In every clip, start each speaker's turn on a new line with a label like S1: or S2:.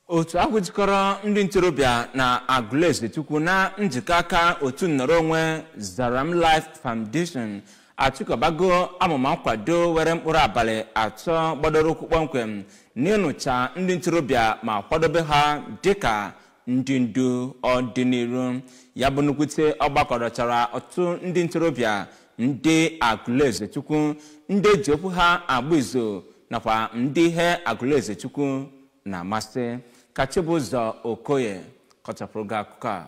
S1: Otu ahụ jikọrọ ndị ntorobịa na Agụleze Chukwu na njikọ aka otu nnọrọ onwe Zaram Life Foundation achịkọbago amụma nkwado were mkpụrụ abalị 3 gbadoro ụkwụ kpọmkwem n'ịnụcha ndị ntorobịa ma kwadobe ha dịka ndị ndu ọdịnihu. Ya bụ nnukwute ọgbakọ rọchara otu ndị ntorobịa ndị Agụleze Chukwu ndị ji okwu ha agba izu nakwa ndị ihe Agụleze Chukwu na-amasị. Ka Chibụzọ Okoye kọchapụrụ gị akụkọ a.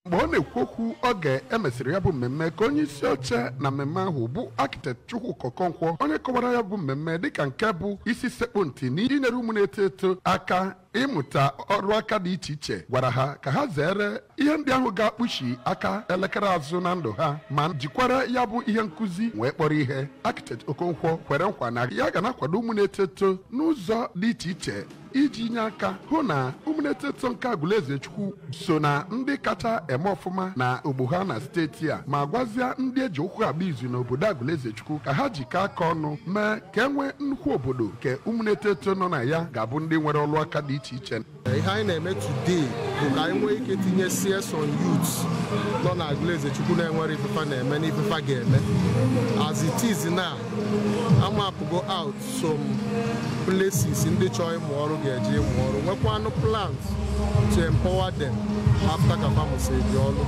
S2: Mgbe ọ na-ekwu okwu oge emesịrị ya bụ mmemme ka onye isi oche na mmemme ahụ bụ Architect Chukwuka Okonkwo onye kọwara ya bụ mmemme dịka nke bụ isi sekpụ ntị na inyere ụmụ na-eto eto aka ịmụta ọrụ aka dị iche iche, gwara ha ka ha zere ihe ndị ahụ ga-akpụchi aka elekere azụ na ndụ ha ma jikwara ya bụ ihe nkụzi wee kpọrọ ihe. Architect Okonkwo kwere nkwa na ya ga na-akwado ụmụ na-eto eto n'ụzọ dị iche iche iji nye aka hụ na ụmụ na-eto eto nke Agụleze Chukwu so na ndị kacha eme ọfụma na ogbo ha na steeti a, ma gwazie ndị eji ụkwụ agba izu n'obodo Agụleze Chukwu ka ha jikọọ aka ọnụ mee ka e nwee nnukwu obodo nke ụmụ na-eto eto nọ na ya ga-abụ ndị nwere ọrụ aka dị iche iche.
S3: Ihe anyị na-eme today bụ ka anyị nwee ike tinye CS on youths nọ na Agụleze Chukwu na-enwere ifefa na-eme na ifefa ga-eme. As it is now, amapụgo out some places ndị chọrọ ịmụ ọrụ ga-eji ịmụ ọrụ, nwekwanụ plans to empower them after ka famụsị dị ọrụ.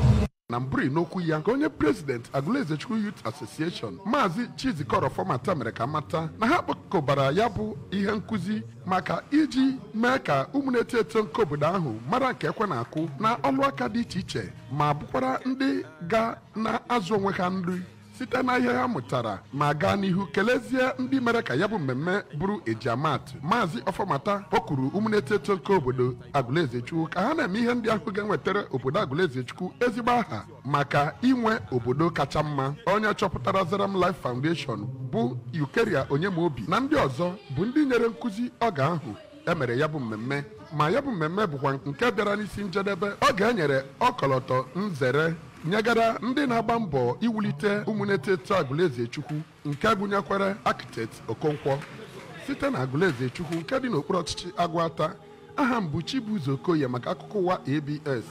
S2: Na mbụrụ n'okwu ya ka onye president Agụleze Chukwu Youth Association Maazị Chizikoro Fọmata mere ka mata na ha kpọkọbara ya bụ ihe nkụzi maka iji mee ka ụmụ na-eto eto nke obodo ahụ mara nke ekwe na-akụ na ọlụ aka dị iche iche ma bụkwara ndị ga na-azụ onwe ha nri site na ihe ha mụtara ma gaa n'ihu. Kelezie ndị mere ka ya bụ mmemme bụrụ ejiamatụ. Maazị Ọfọmata kpọkuru ụmụ na-eto eto nke obodo Agụleze Chukwu ka ha na-eme ihe ndị ahụ ga-enwetara obodo Agụleze Chukwu ezigbo aha maka inwe obodo kacha mma. Onye chọpụtara Zaram Life Foundation bụ Ukeria Onyemobi na ndị ọzọ bụ ndị nyere nkụzi oge ahụ emere ya bụ mmemme, ma ya bụ mmemme bụkwa nke bịara n'isi njedebe. Ọ ga-enyere ọkọlọtọ nzere nyegara ndị na-agba mbọ iwulite ụmụ na-eto eto Agụleze Chukwu nke gụnyekwara Architect Okonkwo site na Agụleze Chukwu nke dị n'okpuru ọchịchị Agụata. Aha m bụ Chibụzọ Okoye maka akụkọ ụwa ABS.